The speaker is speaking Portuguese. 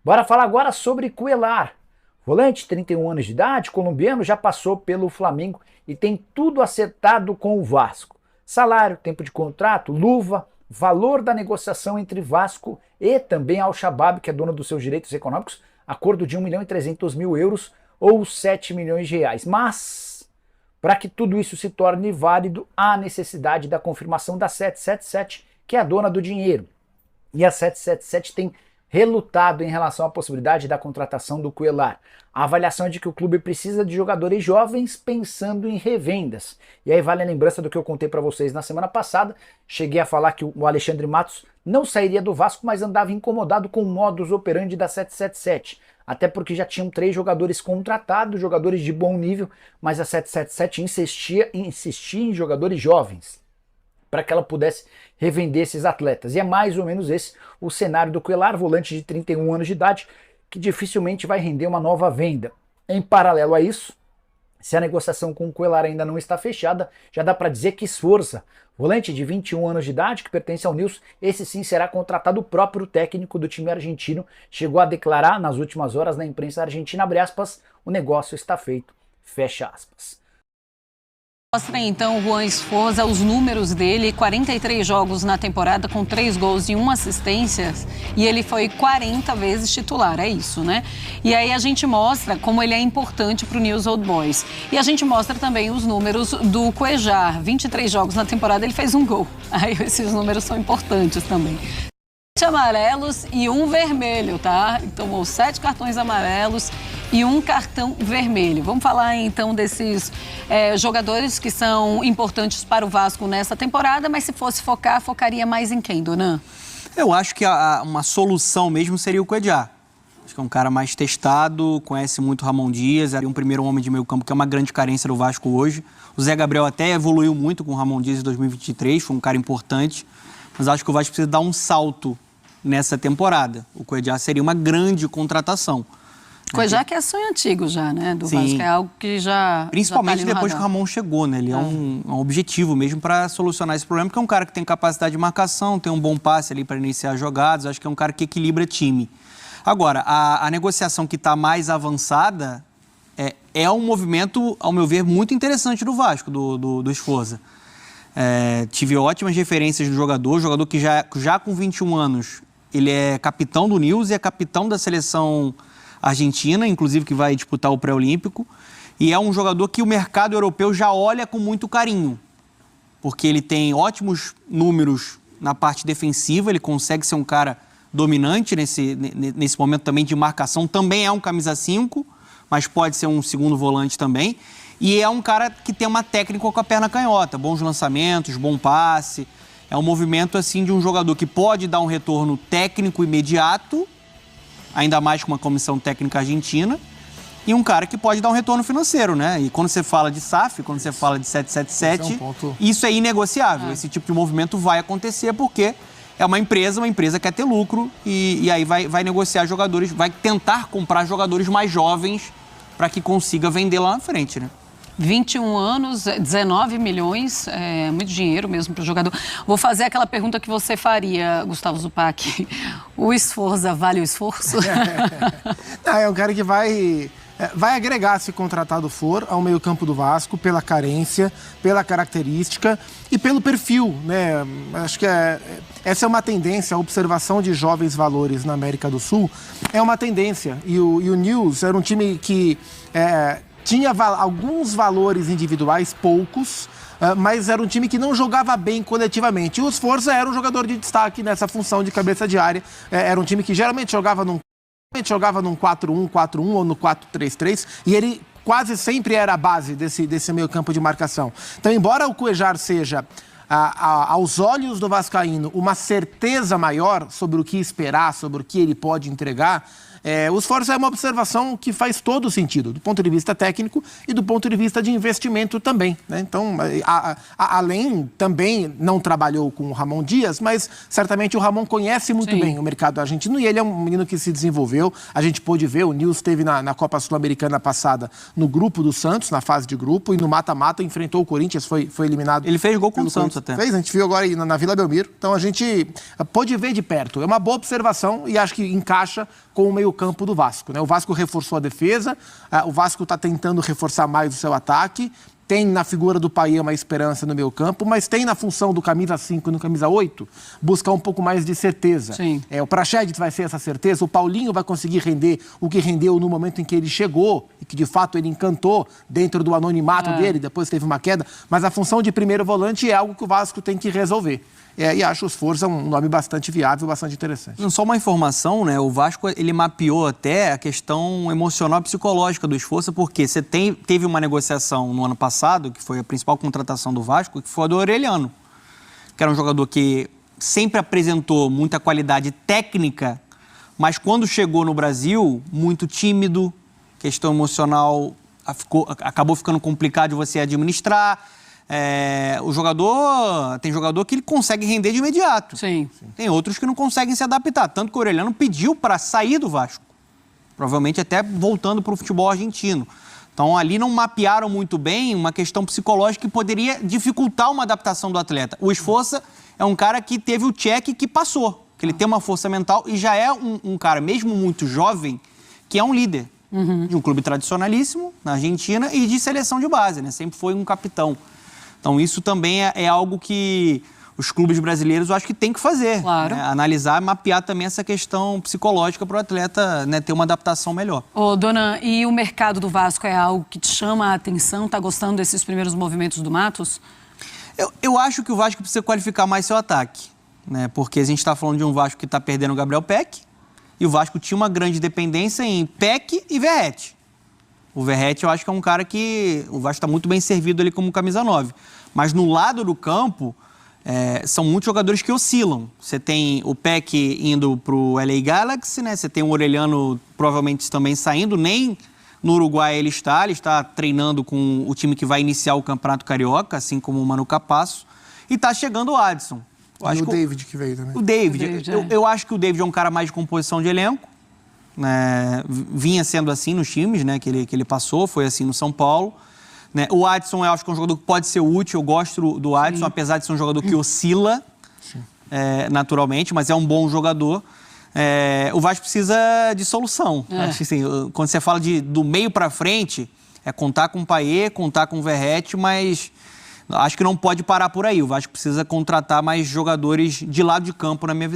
Bora falar agora sobre Cuéllar. Volante, 31 anos de idade, colombiano, já passou pelo Flamengo e tem tudo acertado com o Vasco. Salário, tempo de contrato, luva, valor da negociação entre Vasco e também Al-Shabaab, que é dona dos seus direitos econômicos, acordo de 1.300.000 euros ou 7 milhões de reais. Mas, para que tudo isso se torne válido, há necessidade da confirmação da 777, que é a dona do dinheiro. E a 777 tem relutado em relação à possibilidade da contratação do Cuéllar. A avaliação é de que o clube precisa de jogadores jovens pensando em revendas. E aí vale a lembrança do que eu contei para vocês na semana passada. Cheguei a falar que o Alexandre Matos não sairia do Vasco, mas andava incomodado com o modus operandi da 777. Até porque já tinham 3 jogadores contratados, jogadores de bom nível, mas a 777 insistia em jogadores jovens, para que ela pudesse revender esses atletas. E é mais ou menos esse o cenário do Cuéllar, volante de 31 anos de idade, que dificilmente vai render uma nova venda. Em paralelo a isso, se a negociação com o Cuéllar ainda não está fechada, já dá para dizer que Sforza, volante de 21 anos de idade, que pertence ao Nils, esse sim será contratado. O próprio técnico do time argentino chegou a declarar nas últimas horas na imprensa argentina, abre aspas, o negócio está feito, fecha aspas. Mostra então o Juan Sforza, os números dele, 43 jogos na temporada com 3 gols e 1 assistência, e ele foi 40 vezes titular, é isso, né? E aí a gente mostra como ele é importante para o Newell's Old Boys. E a gente mostra também os números do Cuéllar, 23 jogos na temporada, ele fez 1 gol. Aí esses números são importantes também. 7 amarelos e 1 vermelho, tá? Tomou 7 cartões amarelos e 1 cartão vermelho. Vamos falar então desses jogadores que são importantes para o Vasco nessa temporada, mas se fosse focar, focaria mais em quem, Donan? Eu acho que uma solução mesmo seria o Cuéllar. Acho que é um cara mais testado, conhece muito o Ramon Dias, era um primeiro homem de meio campo, que é uma grande carência do Vasco hoje. O Zé Gabriel até evoluiu muito com o Ramon Dias em 2023, foi um cara importante, mas acho que o Vasco precisa dar um salto nessa temporada. O Cuéllar seria uma grande contratação. Cuéllar que é sonho antigo já, né, do Sim. Vasco, é algo que já... Principalmente já tá depois que o Ramon chegou, né? Ele é um objetivo mesmo para solucionar esse problema, porque é um cara que tem capacidade de marcação, tem um bom passe ali para iniciar jogadas, acho que é um cara que equilibra time. Agora, a negociação que está mais avançada é um movimento, ao meu ver, muito interessante do Vasco, do Sforza. Tive ótimas referências do jogador que já com 21 anos, ele é capitão do Newell's e é capitão da seleção argentina, inclusive que vai disputar o pré-olímpico, e é um jogador que o mercado europeu já olha com muito carinho, porque ele tem ótimos números na parte defensiva, ele consegue ser um cara dominante nesse momento também de marcação, também é um camisa 5, mas pode ser um segundo volante também, e é um cara que tem uma técnica com a perna canhota, bons lançamentos, bom passe, é um movimento assim de um jogador que pode dar um retorno técnico imediato, ainda mais com uma comissão técnica argentina, e um cara que pode dar um retorno financeiro, né? E quando você fala de SAF, quando você fala de 777, isso é inegociável. Esse tipo de movimento vai acontecer porque é uma empresa quer ter lucro e aí vai negociar jogadores, vai tentar comprar jogadores mais jovens para que consiga vender lá na frente, né? 21 anos, 19 milhões, é muito dinheiro mesmo para o jogador. Vou fazer aquela pergunta que você faria, Gustavo Zupac. O Sforza vale o esforço? Não, é um cara que vai agregar, se contratado for, ao meio-campo do Vasco, pela carência, pela característica e pelo perfil, né? Acho que essa é uma tendência, a observação de jovens valores na América do Sul é uma tendência. E o Newell's era um time que tinha alguns valores individuais, poucos, mas era um time que não jogava bem coletivamente. E o Sforza era um jogador de destaque nessa função de cabeça de área. Era um time que geralmente jogava num 4-1, 4-1 ou no 4-3-3, e ele quase sempre era a base desse meio campo de marcação. Então, embora o Cuéllar seja, aos olhos do vascaíno, uma certeza maior sobre o que esperar, sobre o que ele pode entregar, o Sforza é uma observação que faz todo sentido, do ponto de vista técnico e do ponto de vista de investimento também, né? Então, além, também não trabalhou com o Ramon Dias, mas certamente o Ramon conhece muito bem o mercado argentino e ele é um menino que se desenvolveu. A gente pôde ver, o Newell's esteve na Copa Sul-Americana passada no grupo do Santos, na fase de grupo, e no mata-mata enfrentou o Corinthians, foi eliminado. Ele fez gol com o Santos até. Fez, a gente viu agora aí na Vila Belmiro. Então a gente pôde ver de perto. É uma boa observação e acho que encaixa com o meio meio-campo do Vasco, né? O Vasco reforçou a defesa, o Vasco está tentando reforçar mais o seu ataque, tem na figura do Payet uma esperança no meio-campo, mas tem na função do camisa 5 e no camisa 8 buscar um pouco mais de certeza. Sim. O Praxedes vai ser essa certeza, o Paulinho vai conseguir render o que rendeu no momento em que ele chegou e que de fato ele encantou dentro do anonimato dele, depois teve uma queda, mas a função de primeiro volante é algo que o Vasco tem que resolver. E acho o Sforza um nome bastante viável, bastante interessante. Só uma informação, né? O Vasco, ele mapeou até a questão emocional e psicológica do Sforza, porque você teve uma negociação no ano passado, que foi a principal contratação do Vasco, que foi a do Orelhano, que era um jogador que sempre apresentou muita qualidade técnica, mas quando chegou no Brasil, muito tímido, questão emocional acabou ficando complicado de você administrar. Tem jogador que ele consegue render de imediato. Sim. Tem outros que não conseguem se adaptar. Tanto que o Orelhano pediu para sair do Vasco. Provavelmente até voltando para o futebol argentino. Então ali não mapearam muito bem uma questão psicológica que poderia dificultar uma adaptação do atleta. O Sforza é um cara que teve o check que passou. Que ele tem uma força mental e já é um cara, mesmo muito jovem, que é um líder. De um clube tradicionalíssimo na Argentina e de seleção de base, né? Sempre foi um capitão. Então, isso também é algo que os clubes brasileiros, eu acho que tem que fazer. Claro. Né? Analisar, mapear também essa questão psicológica para o atleta, né, ter uma adaptação melhor. Ô, Dona, e o mercado do Vasco é algo que te chama a atenção? Tá gostando desses primeiros movimentos do Matos? Eu acho que o Vasco precisa qualificar mais seu ataque, né? Porque a gente está falando de um Vasco que está perdendo o Gabriel Peck, e o Vasco tinha uma grande dependência em Peck e Verratti. O Verratti, eu acho que é um cara que o Vasco está muito bem servido ali como camisa 9. Mas no lado do campo, são muitos jogadores que oscilam. Você tem o Peck indo para o LA Galaxy, né? Você tem o Orelhano provavelmente também saindo. Nem no Uruguai ele está treinando com o time que vai iniciar o Campeonato Carioca, assim como o Manu Capasso. E está chegando o Adson. E o David que veio também. O David. Eu acho que o David é um cara mais de composição de elenco. Vinha sendo assim nos times, né, que ele passou, foi assim no São Paulo, né? O Adson eu acho que é um jogador que pode ser útil, eu gosto do Adson, apesar de ser um jogador que oscila naturalmente, mas é um bom jogador. O Vasco precisa de solução. Acho que, assim, quando você fala do meio para frente, é contar com o Payet, contar com o Verratti, mas acho que não pode parar por aí. O Vasco precisa contratar mais jogadores de lado de campo, na minha visão.